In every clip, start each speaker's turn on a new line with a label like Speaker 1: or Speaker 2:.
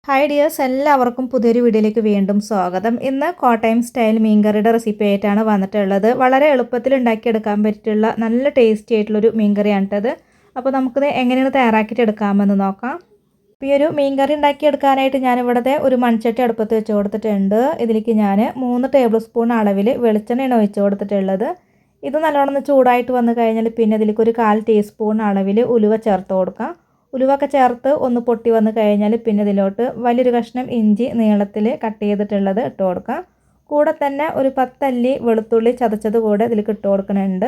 Speaker 1: Hi dears, എല്ലാവർക്കും പുതിയൊരു വീഡിയോയിലേക്ക് വീണ്ടും സ്വാഗതം. ഇന്ന് കോട്ടയം സ്റ്റൈൽ മീൻകറിയുടെ റെസിപ്പി ആയിട്ടാണ് വന്നിട്ടുള്ളത്. വളരെ എളുപ്പത്തിൽ ഉണ്ടാക്കിയെടുക്കാൻ പറ്റിയുള്ള നല്ല ടേസ്റ്റി ആയിട്ടുള്ളൊരു മീൻകറിയാണിട്ടത്. അപ്പോൾ നമുക്കിത് എങ്ങനെയാണ് തയ്യാറാക്കിയിട്ട് എടുക്കാമെന്ന് നോക്കാം. അപ്പോൾ ഈ ഒരു മീൻകറി ഉണ്ടാക്കിയെടുക്കാനായിട്ട് ഞാനിവിടുത്തെ ഒരു മൺചട്ടി അടുപ്പത്ത് വെച്ച് കൊടുത്തിട്ടുണ്ട്. ഇതിലേക്ക് ഞാൻ 3 ടേബിൾ സ്പൂൺ അളവിൽ വെളിച്ചെണ്ണയാണ് ഒഴിച്ച് കൊടുത്തിട്ടുള്ളത്. ഇത് നല്ലോണം ചൂടായിട്ട് വന്നു കഴിഞ്ഞാൽ പിന്നെ ഇതിലേക്ക് ഒരു 1/4 ടീസ്പൂൺ അളവിൽ ഉലുവ ചേർത്ത് കൊടുക്കാം. ഉലുവൊക്കെ ചേർത്ത് ഒന്ന് പൊട്ടി വന്നു കഴിഞ്ഞാൽ പിന്നെ ഇതിലോട്ട് വലിയൊരു കഷ്ണം ഇഞ്ചി നീളത്തിൽ കട്ട് ചെയ്തിട്ടുള്ളത് ഇട്ട് കൊടുക്കാം. കൂടെ തന്നെ ഒരു 10 അല്ലി വെളുത്തുള്ളി ചതച്ചത് കൂടെ ഇതിലേക്ക് ഇട്ട് കൊടുക്കുന്നുണ്ട്.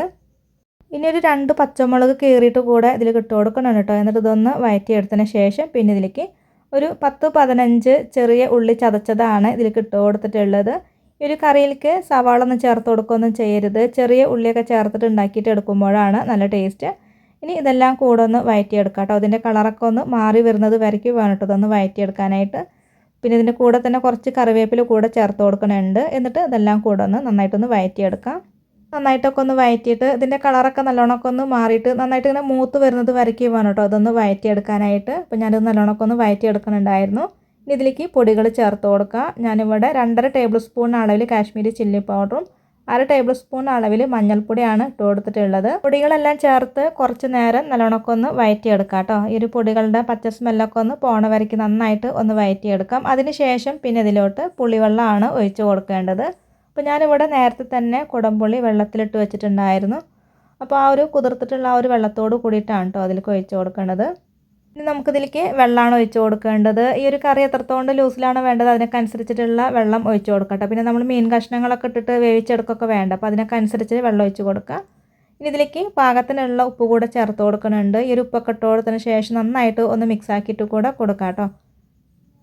Speaker 1: ഇനി ഒരു 2 പച്ചമുളക് കീറിയിട്ട് കൂടെ ഇതിലേക്ക് ഇട്ട് കൊടുക്കണം കേട്ടോ. എന്നിട്ട് ഇതൊന്ന് വഴറ്റിയെടുത്തതിന് ശേഷം പിന്നെ ഇതിലേക്ക് ഒരു 10-15 ചെറിയ ഉള്ളി ചതച്ചതാണ് ഇതിലേക്ക് ഇട്ട് കൊടുത്തിട്ടുള്ളത്. ഈ ഒരു കറിയിലേക്ക് സവാള ഒന്നും ചേർത്ത് കൊടുക്കുകയൊന്നും ചെയ്യരുത്. ചെറിയ ഉള്ളിയൊക്കെ ചേർത്തിട്ട് ഉണ്ടാക്കിയിട്ട് എടുക്കുമ്പോഴാണ് നല്ല ടേസ്റ്റ്. ഇനി ഇതെല്ലാം കൂടെ ഒന്ന് വഴറ്റിയെടുക്കാം കേട്ടോ. അതിൻ്റെ കളറൊക്കെ ഒന്ന് മാറി വരുന്നത് വരയ്ക്ക് വേണ്ടിട്ട് ഇതൊന്ന് വഴറ്റിയെടുക്കാനായിട്ട്. പിന്നെ ഇതിൻ്റെ കൂടെ തന്നെ കുറച്ച് കറിവേപ്പില കൂടെ ചേർത്ത് കൊടുക്കുന്നുണ്ട്. എന്നിട്ട് ഇതെല്ലാം കൂടെ ഒന്ന് നന്നായിട്ടൊന്ന് വഴറ്റിയെടുക്കാം. നന്നായിട്ടൊക്കെ ഒന്ന് വഴറ്റിയിട്ട് ഇതിൻ്റെ കളറൊക്കെ നല്ലോണമൊക്കെ ഒന്ന് മാറിയിട്ട് നന്നായിട്ട് ഇങ്ങനെ മൂത്ത് വരുന്നത് വരയ്ക്ക് വേണം കേട്ടോ അതൊന്ന് വഴറ്റിയെടുക്കാനായിട്ട്. അപ്പോൾ ഞാനത് നല്ലോണമൊക്കെ ഒന്ന് വഴറ്റിയെടുക്കുന്നുണ്ടായിരുന്നു. ഇനി ഇതിലേക്ക് പൊടികൾ ചേർത്ത് കൊടുക്കുക. ഞാനിവിടെ 2.5 ടേബിൾ സ്പൂൺ അളവിൽ കാശ്മീരി ചില്ലി പൗഡറും 1/2 ടേബിൾ സ്പൂൺ അളവിൽ മഞ്ഞൾപ്പൊടിയാണ് ഇട്ട് കൊടുത്തിട്ടുള്ളത്. പൊടികളെല്ലാം ചേർത്ത് കുറച്ച് നേരം നല്ലോണമൊക്കെ ഒന്ന് വഴറ്റിയെടുക്കാം കേട്ടോ. ഈ ഒരു പൊടികളുടെ പച്ച സ്മെല്ലൊക്കെ ഒന്ന് പോണ വരയ്ക്ക് നന്നായിട്ട് ഒന്ന് വഴറ്റിയെടുക്കാം. അതിനുശേഷം പിന്നെ ഇതിലോട്ട് പുളിവെള്ളമാണ് ഒഴിച്ച് കൊടുക്കേണ്ടത്. അപ്പോൾ ഞാനിവിടെ നേരത്തെ തന്നെ കുടംപുളി വെള്ളത്തിലിട്ട് വെച്ചിട്ടുണ്ടായിരുന്നു. അപ്പോൾ ആ ഒരു കുതിർത്തിട്ടുള്ള ആ ഒരു വെള്ളത്തോട് കൂടിയിട്ടാണ് കേട്ടോ അതിലേക്ക് ഒഴിച്ച് കൊടുക്കേണ്ടത്. ഇനി നമുക്കിതിലേക്ക് വെള്ളമാണ് ഒഴിച്ച് കൊടുക്കേണ്ടത്. ഈ ഒരു കറി എത്രത്തോണ്ട് ലൂസിലാണ് വേണ്ടത് അതിനൊക്കെ അനുസരിച്ചിട്ടുള്ള വെള്ളം ഒഴിച്ച് കൊടുക്കട്ടെ. പിന്നെ നമ്മൾ മീൻ കഷ്ണങ്ങളൊക്കെ ഇട്ടിട്ട് വേവിച്ചെടുക്കൊക്കെ വേണ്ട. അപ്പോൾ അതിനൊക്കെ അനുസരിച്ച് വെള്ളം ഒഴിച്ച് കൊടുക്കുക. ഇനി ഇതിലേക്ക് പാകത്തിനുള്ള ഉപ്പ് കൂടെ ചേർത്ത് കൊടുക്കുന്നുണ്ട്. ഈ ഒരു ഉപ്പൊക്കെ ഇട്ട് കൊടുത്തതിന് ശേഷം നന്നായിട്ട് ഒന്ന് മിക്സ് ആക്കിയിട്ട് കൂടെ കൊടുക്കാം കേട്ടോ.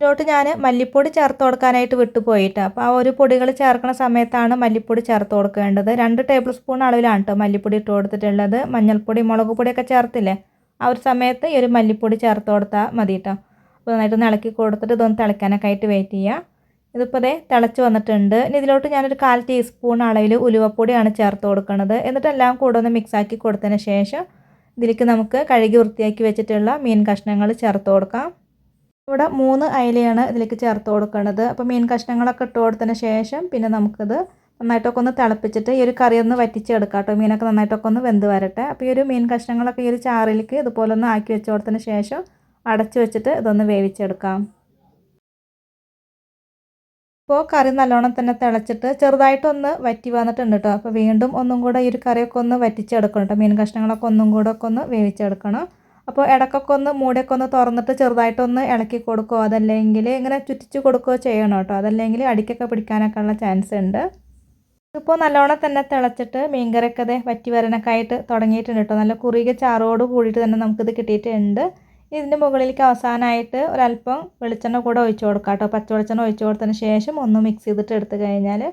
Speaker 1: ഇതിലോട്ട് ഞാൻ മല്ലിപ്പൊടി ചേർത്ത് കൊടുക്കാനായിട്ട് വിട്ടുപോയിട്ട് അപ്പോൾ ആ ഒരു പൊടികൾ ചേർക്കുന്ന സമയത്താണ് മല്ലിപ്പൊടി ചേർത്ത് കൊടുക്കേണ്ടത്. 2 ടേബിൾ സ്പൂൺ അളവിലാണ് കേട്ടോ മല്ലിപ്പൊടി ഇട്ട് കൊടുത്തിട്ടുള്ളത്. മഞ്ഞൾപ്പൊടി മുളക് പൊടിയൊക്കെ ചേർത്തില്ലേ ആ ഒരു സമയത്ത് ഈ ഒരു മല്ലിപ്പൊടി ചേർത്ത് കൊടുത്താൽ മതി കേട്ടോ. അപ്പോൾ നന്നായിട്ടൊന്ന് ഇളക്കി കൊടുത്തിട്ട് ഇതൊന്ന് തിളയ്ക്കാനൊക്കെ ആയിട്ട് വെയിറ്റ് ചെയ്യുക. ഇതിപ്പോൾ ദേ തിളച്ച് വന്നിട്ടുണ്ട്. ഇനി ഇതിലോട്ട് ഞാനൊരു 1/4 ടീസ്പൂൺ അളവിൽ ഉലുവപ്പൊടിയാണ് ചേർത്ത് കൊടുക്കുന്നത്. എന്നിട്ട് എല്ലാം കൂടെ ഒന്ന് മിക്സാക്കി കൊടുത്തതിന് ശേഷം ഇതിലേക്ക് നമുക്ക് കഴുകി വൃത്തിയാക്കി വെച്ചിട്ടുള്ള മീൻ കഷ്ണങ്ങൾ ചേർത്ത് കൊടുക്കാം. ഇവിടെ 3 അയിലയാണ് ഇതിലേക്ക് ചേർത്ത് കൊടുക്കുന്നത്. അപ്പോൾ മീൻ കഷ്ണങ്ങളൊക്കെ ഇട്ട് കൊടുത്തതിന് ശേഷം പിന്നെ നമുക്കിത് നന്നായിട്ടൊക്കെ ഒന്ന് തിളപ്പിച്ചിട്ട് ഈ ഒരു കറി ഒന്ന് വറ്റിച്ചെടുക്കാം കേട്ടോ. മീനൊക്കെ നന്നായിട്ടൊക്കെ ഒന്ന് വെന്ത് വരട്ടെ. അപ്പോൾ ഈ ഒരു മീൻ കഷ്ണങ്ങളൊക്കെ ഈ ഒരു ചാറിലേക്ക് ഇതുപോലെ ഒന്ന് ആക്കി വെച്ച് കൊടുത്തതിന് ശേഷം അടച്ച് വെച്ചിട്ട് ഇതൊന്ന് വേവിച്ചെടുക്കാം. ഇപ്പോൾ കറി നല്ലോണം തന്നെ തിളച്ചിട്ട് ചെറുതായിട്ടൊന്ന് വറ്റി വന്നിട്ടുണ്ട് കേട്ടോ. അപ്പോൾ വീണ്ടും ഒന്നും കൂടെ ഈ ഒരു കറിയൊക്കെ ഒന്ന് വറ്റിച്ചെടുക്കണം കേട്ടോ. മീൻ കഷ്ണങ്ങളൊക്കെ ഒന്നും കൂടെ ഒക്കെ ഒന്ന് വേവിച്ചെടുക്കണം. അപ്പോൾ ഇടയ്ക്കൊക്കെ ഒന്ന് മൂടിയൊക്കെ ഒന്ന് തുറന്നിട്ട് ചെറുതായിട്ടൊന്ന് ഇളക്കി കൊടുക്കുകയോ അതല്ലെങ്കിൽ ഇങ്ങനെ ചുറ്റിച്ച് കൊടുക്കുകയോ ചെയ്യണം കേട്ടോ. അതല്ലെങ്കിൽ അടിക്കൊക്കെ പിടിക്കാനൊക്കെ ഉള്ള ചാൻസ് ഉണ്ട്. ഇപ്പോൾ നല്ലോണം തന്നെ തിളച്ചിട്ട് മീൻകറിയൊക്കെ അതേ വറ്റി വരാനൊക്കെ ആയിട്ട് തുടങ്ങിയിട്ടുണ്ട് കേട്ടോ. നല്ല കുറുകിയ ചാറോട് കൂടിയിട്ട് തന്നെ നമുക്കിത് കിട്ടിയിട്ടുണ്ട്. ഇതിൻ്റെ മുകളിലേക്ക് അവസാനമായിട്ട് ഒരല്പം വെളിച്ചെണ്ണ കൂടെ ഒഴിച്ച് കൊടുക്കാം കേട്ടോ. പച്ച വെളിച്ചെണ്ണ ഒഴിച്ച് കൊടുത്തതിന് ശേഷം ഒന്ന് മിക്സ് ചെയ്തിട്ട് എടുത്തു കഴിഞ്ഞാൽ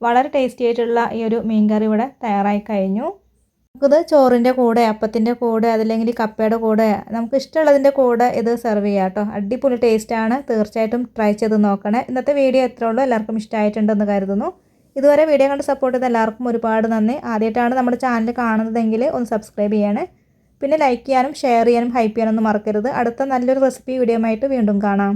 Speaker 1: വളരെ ടേസ്റ്റി ആയിട്ടുള്ള ഈ ഒരു മീൻകറി ഇവിടെ തയ്യാറായി കഴിഞ്ഞു. നമുക്കിത് ചോറിൻ്റെ കൂടെ അപ്പത്തിൻ്റെ കൂടെ അതല്ലെങ്കിൽ കപ്പയുടെ കൂടെ നമുക്ക് ഇഷ്ടമുള്ളതിൻ്റെ കൂടെ ഇത് സെർവ് ചെയ്യാം കേട്ടോ. അടിപൊളി ടേസ്റ്റാണ്. തീർച്ചയായിട്ടും ട്രൈ ചെയ്ത് നോക്കണേ. ഇന്നത്തെ വീഡിയോ എത്രയേ ഉള്ളൂ. എല്ലാവർക്കും ഇഷ്ടമായിട്ടുണ്ടെന്ന് കരുതുന്നു. ഇതുവരെ വീഡിയോ കണ്ട് സപ്പോർട്ട് ചെയ്ത എല്ലാവർക്കും ഒരുപാട് നന്ദി. ആദ്യമായിട്ടാണ് നമ്മുടെ ചാനൽ കാണുന്നതെങ്കിൽ ഒന്ന് സബ്സ്ക്രൈബ് ചെയ്യണേ. പിന്നെ ലൈക്ക് ചെയ്യാനും ഷെയർ ചെയ്യാനും ഹൈപ്പ് ചെയ്യാനൊന്നും മറക്കരുത്. അടുത്ത നല്ലൊരു റെസിപ്പി വീഡിയോ ആയിട്ട് വീണ്ടും കാണാം.